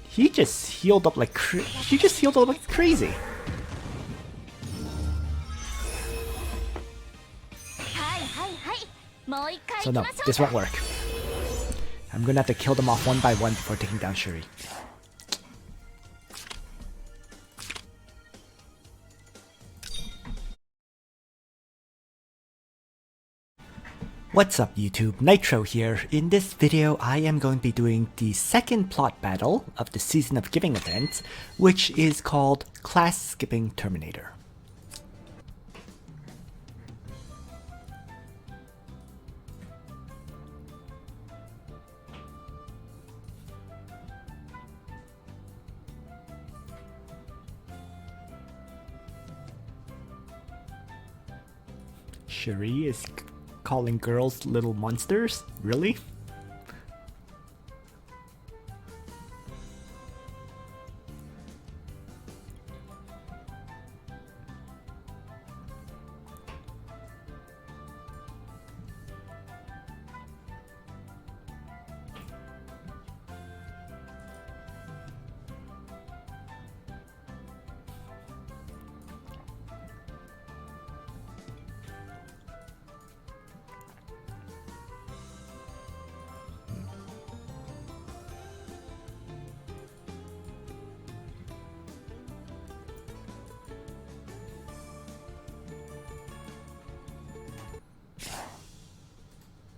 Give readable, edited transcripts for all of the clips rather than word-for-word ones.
He just healed up like she just healed up like crazy. So no, this won't work. I'm gonna have to kill them off one by one before taking down Cherie. What's up YouTube, Nitro here. In this video I am going to be doing the second plot battle of the Season of Giving event, which is called Class Skipping Terminator. Cherie is calling girls little monsters? Really?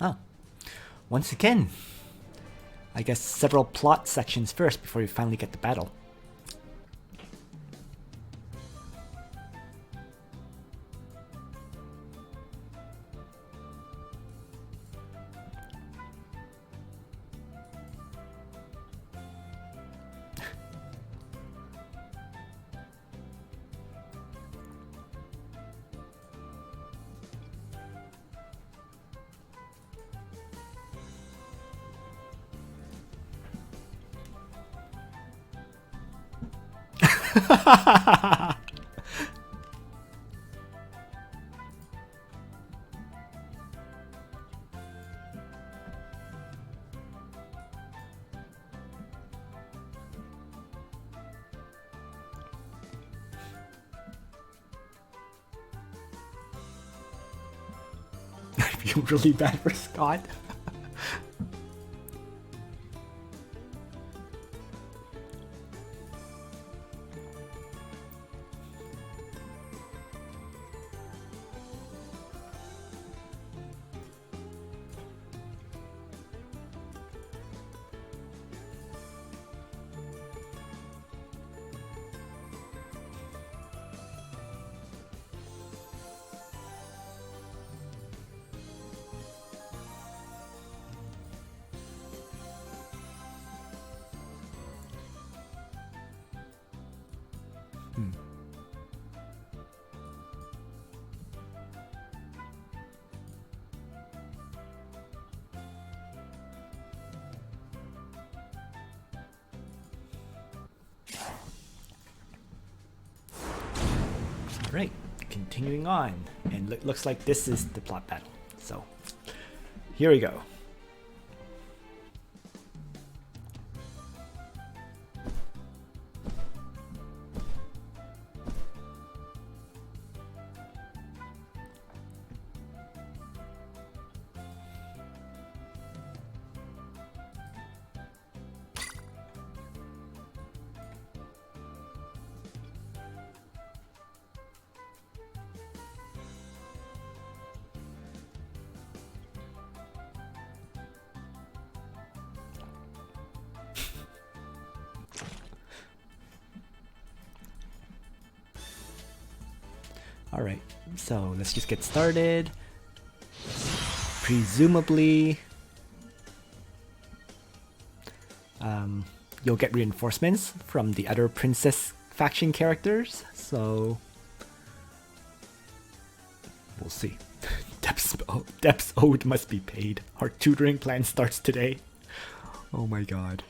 Oh. Once again. I guess several plot sections first before we finally get the battle. I feel really bad for Scott. Alright, continuing on. And looks like this is the plot battle. So, here we go. Alright, so let's just get started. Presumably, you'll get reinforcements from the other princess faction characters, so we'll see. Debts owed must be paid. Our tutoring plan starts today. Oh my god.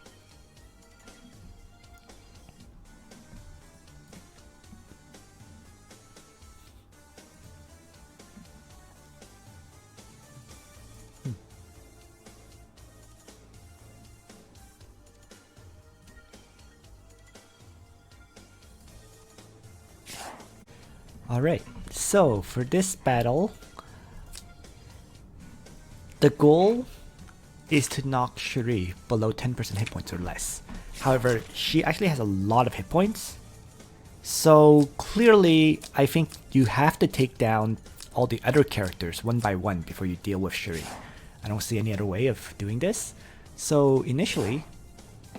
Alright, so for this battle, the goal is to knock Cherie below 10% hit points or less. However, she actually has a lot of hit points. So clearly, I think you have to take down all the other characters one by one before you deal with Cherie. I don't see any other way of doing this. So initially,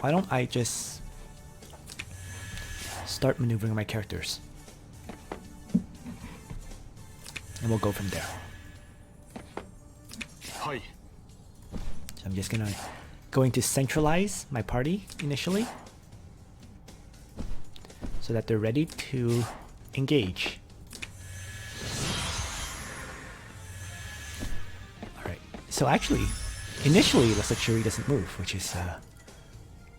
why don't I just start maneuvering my characters? And we'll go from there. Hi. So I'm just going to centralize my party initially, so that they're ready to engage. Alright, so actually, initially it looks like Cherie doesn't move, which is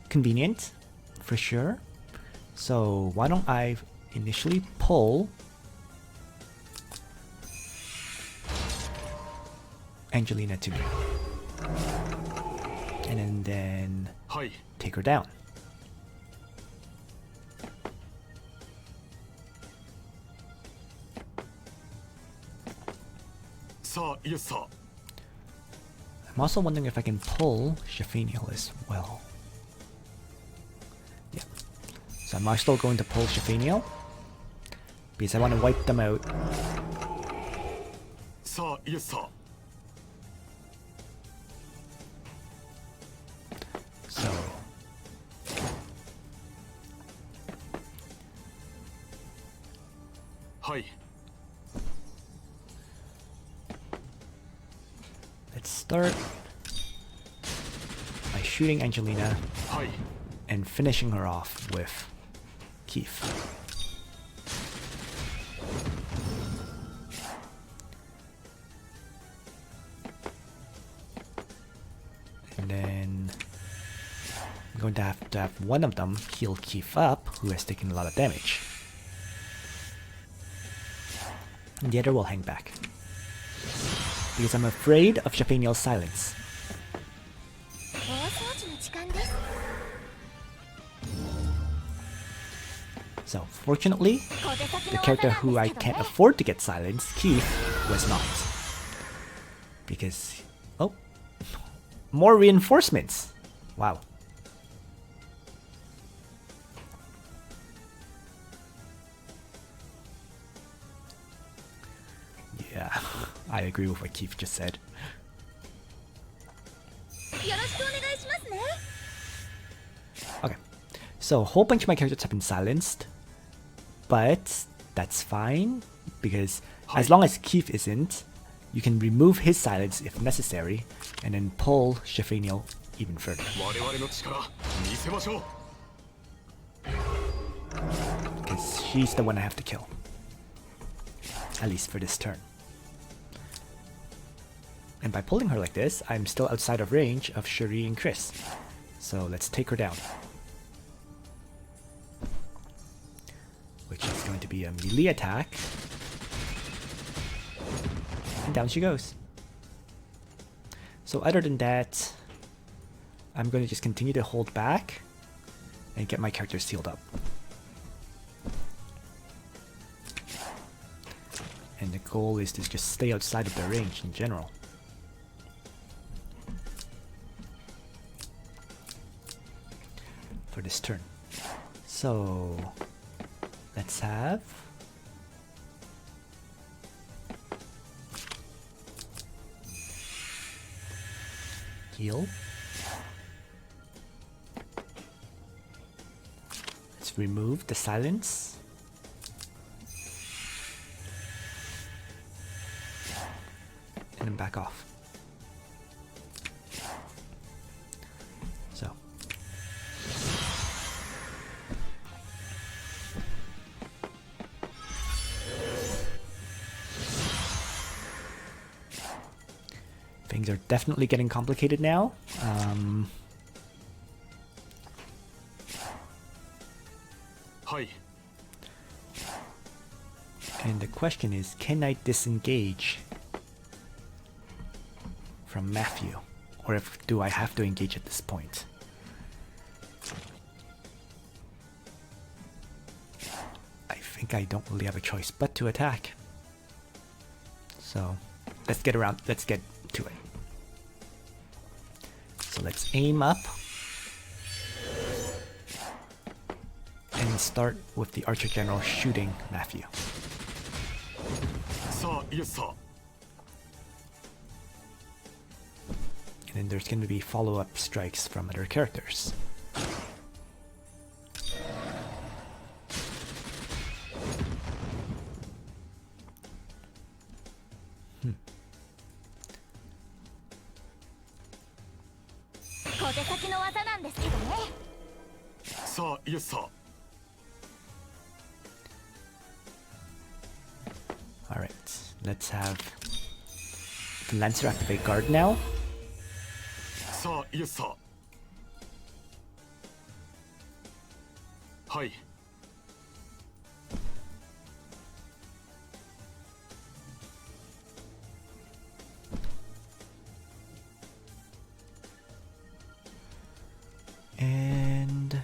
convenient for sure. So why don't I initially pull Angelina to me, and then Hi. take her down. Yes, sir. I'm also wondering if I can pull Shafiniel as well. Yeah. So I'm still going to pull Shafiniel because I want to wipe them out. Yes, sir. So Hi. let's start by shooting Angelina Hi. and finishing her off with Keith. And then I'm going to have one of them heal Keith up, who has taken a lot of damage. And the other will hang back, because I'm afraid of Shafiniel's silence. So, fortunately, the character who I can't afford to get silenced, Keith, was not. Because, oh, more reinforcements! Wow. Yeah, I agree with what Keith just said. Okay, so a whole bunch of my characters have been silenced, but that's fine, because as long as Keith isn't, you can remove his silence if necessary, and then pull Shafiniel even further. Because she's the one I have to kill. At least for this turn. And by pulling her like this, I'm still outside of range of Cherie and Chris. So let's take her down. Which is going to be a melee attack. And down she goes. So other than that, I'm going to just continue to hold back and get my characters sealed up. And the goal is to just stay outside of their range in general. For this turn. So let's have heal. Let's remove the silence. And then back off. So things are definitely getting complicated now. Hi. And the question is, can I disengage from Matthew? Or do I have to engage at this point? I think think I don't really have a choice but to attack. So let's get to it. So let's aim up and start with the Archer General shooting Matthew. さあイエスさ And then there's going to be follow-up strikes from other characters. Alright, let's have the Lancer activate guard now. さあイエスさはい And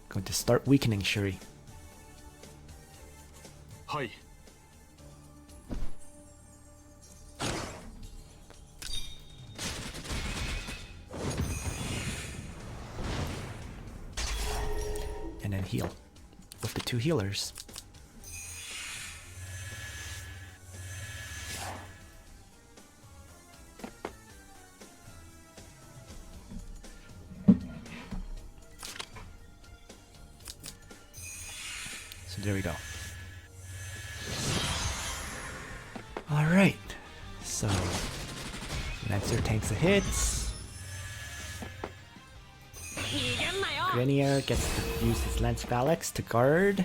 going to start weakening Cherie. はい And then heal with the 2 healers. So there we go. Alright, so Lancer tanks the hits. Grenier gets to use his Lance Phalanx to guard.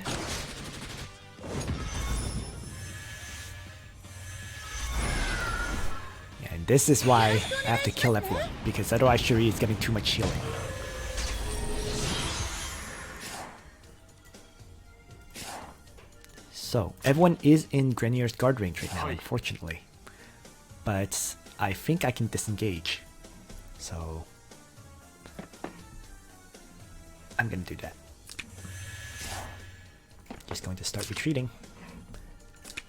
And this is why I have to kill everyone, because otherwise Cherie is getting too much healing. So, everyone is in Grenier's guard range right now, unfortunately. But I think I can disengage. So I'm gonna do that. Just going to start retreating.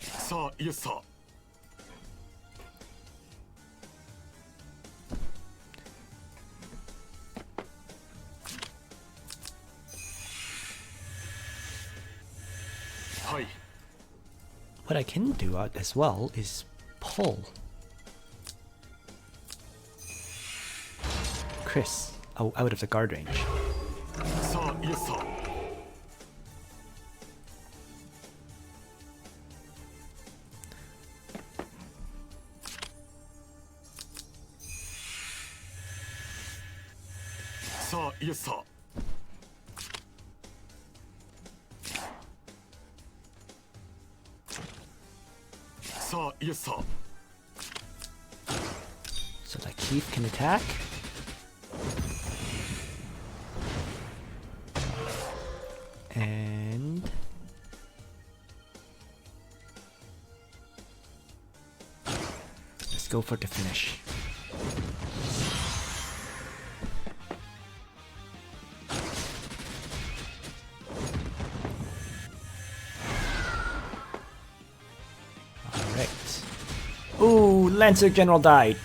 さあイエスさ はい What I can do as well is pull Chris out of the guard range. さあイエスさ さあイエスさ さあイエスさ So that Keith can attack. And let's go for the finish. Alright. Ooh, Lancer General died.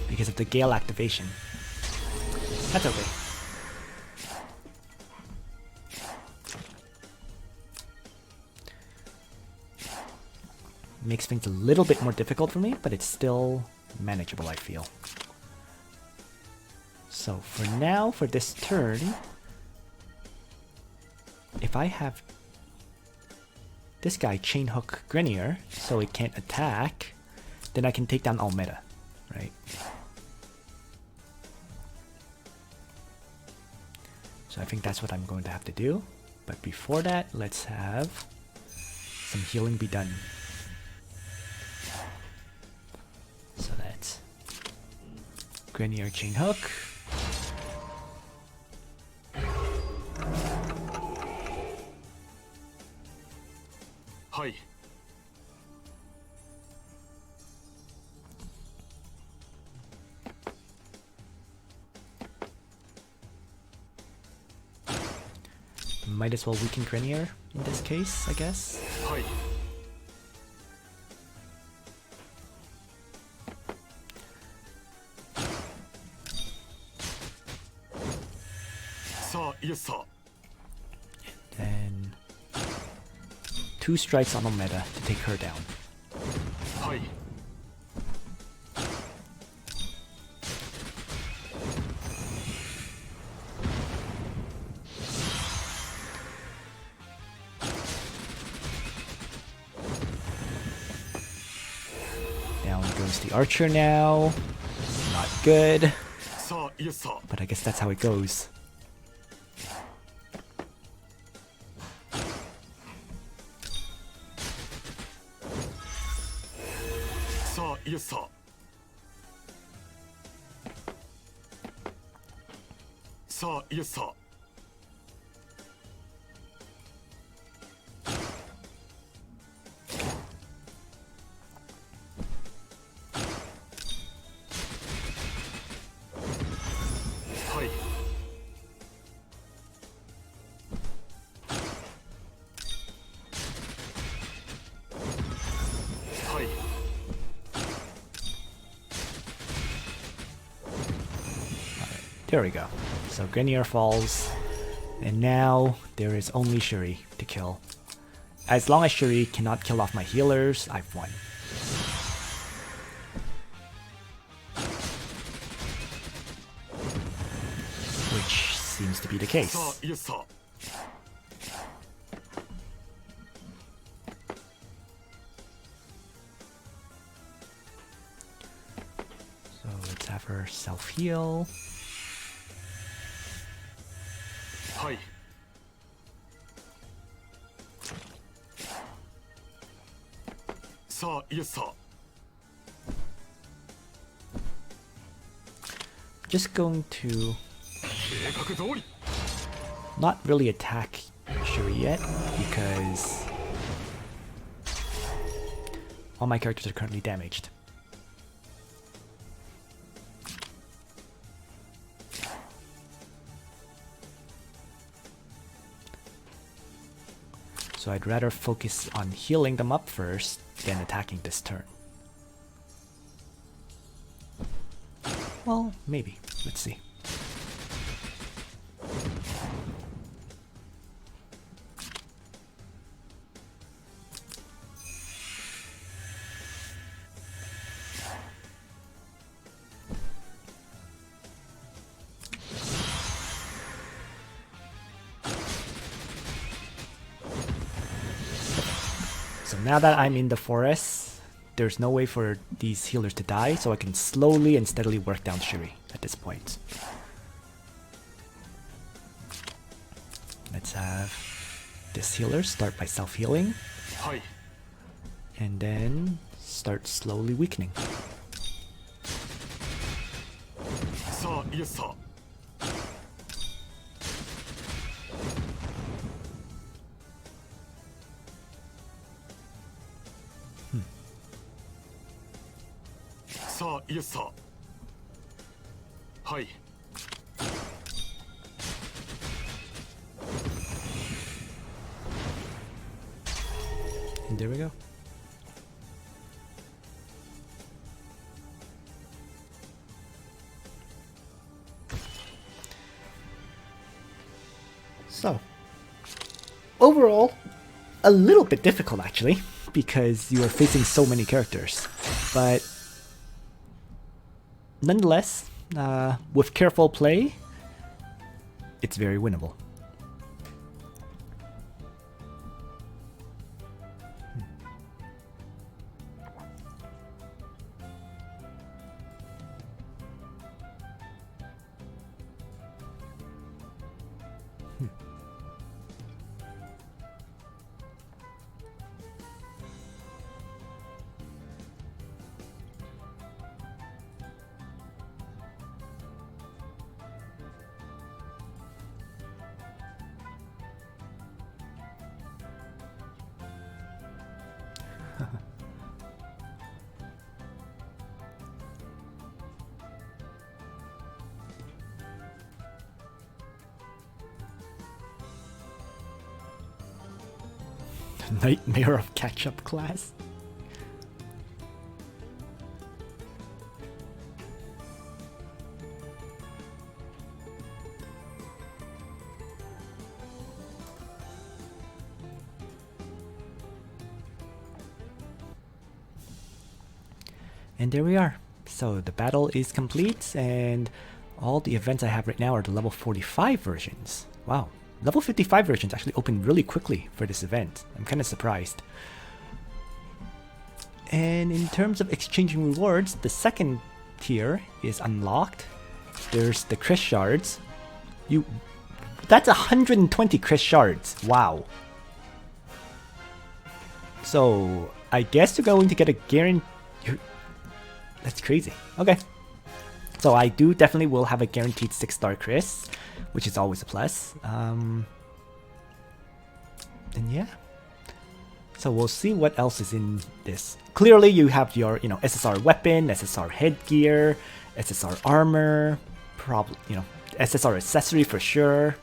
Because of the gale activation. That's okay. Makes things a little bit more difficult for me, but it's still manageable, I feel. So for now, for this turn, if I have this guy chain hook Grenier so it can't attack, then I can take down Almeda, right? So I think that's what I'm going to have to do. But before that, let's have some healing be done. So that's Grenier chain hook.はい Might as well weaken Grenier in this case, I guess. はい さあイエスさ Then 2 strikes on Omega to take her down. はい Down goes the archer now. Not good, さあイエスさ but I guess that's how it goes. さあイエスささあイエスさ はい はい There we go. So Grenier falls, and now there is only Cherie to kill. As long as Cherie cannot kill off my healers, I've won. Which seems to be the case. さあイエスさ So let's have her self-heal. はい さあイエスさ Just going to 計画通り not really attack Cherie yet, because all my characters are currently damaged. So I'd rather focus on healing them up first than attacking this turn. Well, maybe. Let's see. So now that I'm in the forest, there's no way for these healers to die, so I can slowly and steadily work down Cherie at this point. Let's have this healer start by self-healing, はい and then start slowly weakening. さあイエスさ さあイエスさはい And there we go. So, overall, a little bit difficult actually, because you are facing so many characters. But nonetheless, with careful play, it's very winnable. Nightmare of catch-up class. And there we are. So the battle is complete, and all the events I have right now are the level 45 versions. Wow. Level 55 versions actually opened really quickly for this event. I'm kind of surprised. And in terms of exchanging rewards, the second tier is unlocked. There's the Chris shards. That's 120 Chris shards. Wow. So I guess you're going to get a guarantee. That's crazy. Okay. So I do definitely will have a guaranteed 6-star Chris, which is always a plus. And yeah. So we'll see what else is in this. Clearly you have your, SSR weapon, SSR headgear, SSR armor, probably, SSR accessory for sure,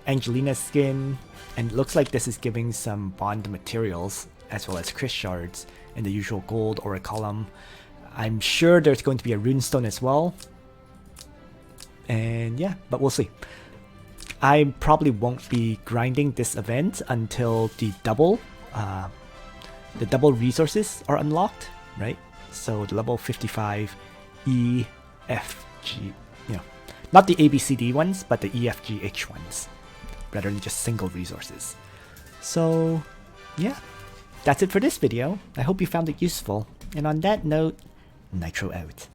Angelina skin, and it looks like this is giving some bond materials as well as Chris shards in the usual gold or a column. I'm sure there's going to be a runestone as well. And yeah, but we'll see. I probably won't be grinding this event until the double resources are unlocked, right? So the level 55 E, F, G, not the A, B, C, D ones, but the E, F, G, H ones, rather than just single resources. So yeah, that's it for this video. I hope you found it useful. And on that note, Nitro out.